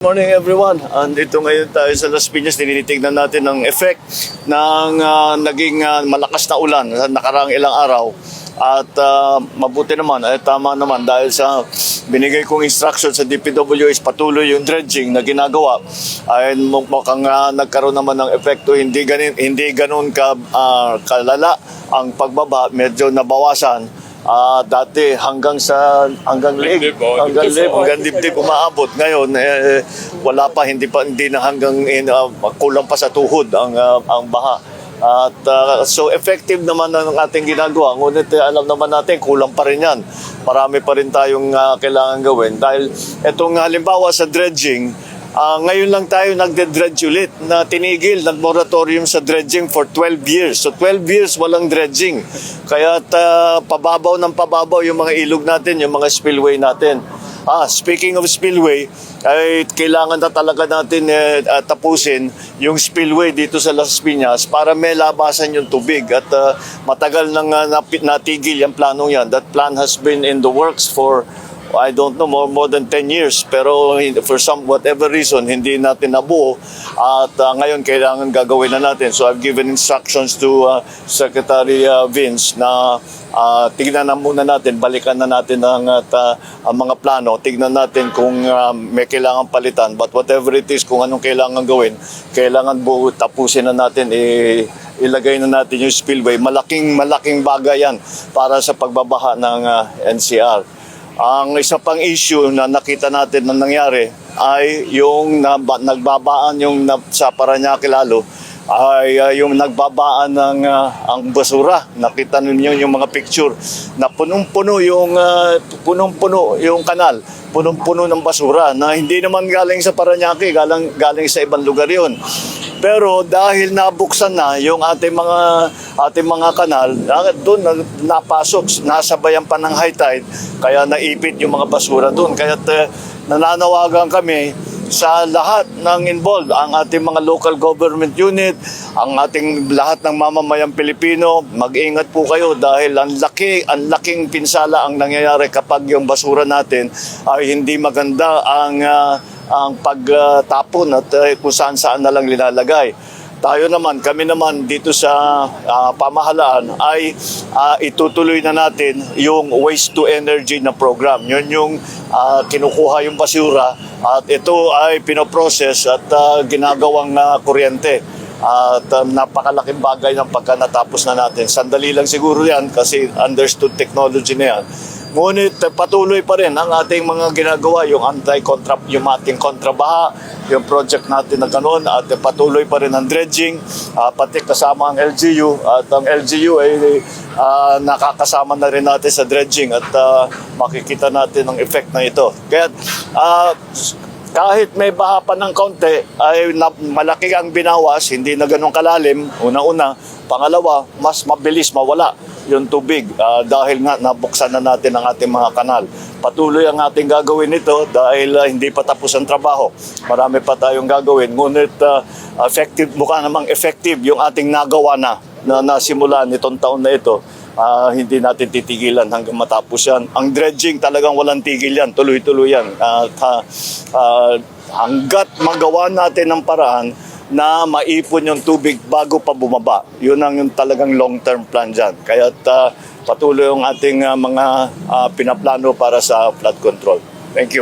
Morning everyone. Andito ngayon tayo sa Las Piñas. Tinitignan natin ang effect ng naging malakas na ulan sa nakaraang ilang araw. At mabuti naman, tama naman dahil sa binigay kong instruction sa DPWH patuloy yung dredging na ginagawa. Ay mukhang nagkaroon naman ng epekto, hindi ganun kalala ang pagbaba, medyo nabawasan. Dati hanggang dibdib umaabot. Ngayon wala pa, hindi na hanggang kulang pa sa tuhod ang baha. At so effective naman ang ating ginagawa, ngunit alam naman natin kulang pa rin yan. Marami pa rin tayong kailangan gawin dahil itong halimbawa sa dredging, ngayon lang tayo nagde-dredge ulit na tinigil ng moratorium sa dredging for 12 years. So 12 years walang dredging. Kaya pababaw ng pababaw yung mga ilog natin, yung mga spillway natin. Speaking of spillway, ay kailangan na talaga natin tapusin yung spillway dito sa Las Piñas para may labasan yung tubig. At matagal nang natigil yung planong yan. That plan has been in the works for I don't know, more than 10 years. Pero for whatever reason, hindi natin nabuo. At ngayon, kailangan gagawin na natin. So I've given instructions to Secretary Vince na tignan na muna natin, balikan na natin ang mga plano. Tignan natin kung may kailangan palitan. But whatever it is, kung anong kailangan gawin, kailangan tapusin na natin, ilagay na natin yung spillway. Malaking bagay yan para sa pagbabaha ng NCR. Ang isa pang issue na nakita natin na nangyari ay yung nagbabaan yung sa Parañaque lalo ay yung nagbabaan ng ang basura. Nakita ninyo yung mga picture na punong-puno yung kanal, punong-puno ng basura na hindi naman galing sa Parañaque, galing sa ibang lugar yon. Pero dahil nabuksan na yung ating mga kanal, doon napasok, nasabayan pa ng high tide, kaya naipit yung mga basura doon. Kaya nananawagan kami sa lahat ng involved, ang ating mga local government unit, ang ating lahat ng mamamayang Pilipino, mag-ingat po kayo dahil ang laking pinsala ang nangyayari kapag yung basura natin ay hindi maganda ang pagtapon at kung saan na lang linalagay. Kami naman dito sa pamahalaan ay itutuloy na natin yung waste to energy na program. Yun yung kinukuha yung basura at ito ay pinoprocess at ginagawang kuryente. At napakalaking bagay ng pagka natapos na natin. Sandali lang siguro yan kasi understood technology na yan. Ngunit patuloy pa rin ang ating mga ginagawa, yung yung ating kontrabaha, yung project natin na gano'n, at patuloy pa rin ang dredging, pati kasama ang LGU. At ang LGU ay nakakasama na rin natin sa dredging at makikita natin ang effect na ito. Kaya kahit may baha pa ng kaunti, ay malaki ang binawas, hindi na ganun kalalim, una-una. Pangalawa, mas mabilis mawala yung tubig dahil nga nabuksan na natin ang ating mga kanal. Patuloy ang ating gagawin nito dahil hindi pa tapos ang trabaho. Marami pa tayong gagawin. Ngunit mukha namang effective yung ating nagawa na nasimulan nitong taon na ito. Hindi natin titigilan hanggang matapos yan. Ang dredging talagang walang tigil yan. Tuloy-tuloy yan. Hanggat magawa natin ng paraan na maipon yung tubig bago pa bumaba. Yun ang yung talagang long-term plan dyan. Kaya patuloy yung ating mga pinaplano para sa flood control. Thank you.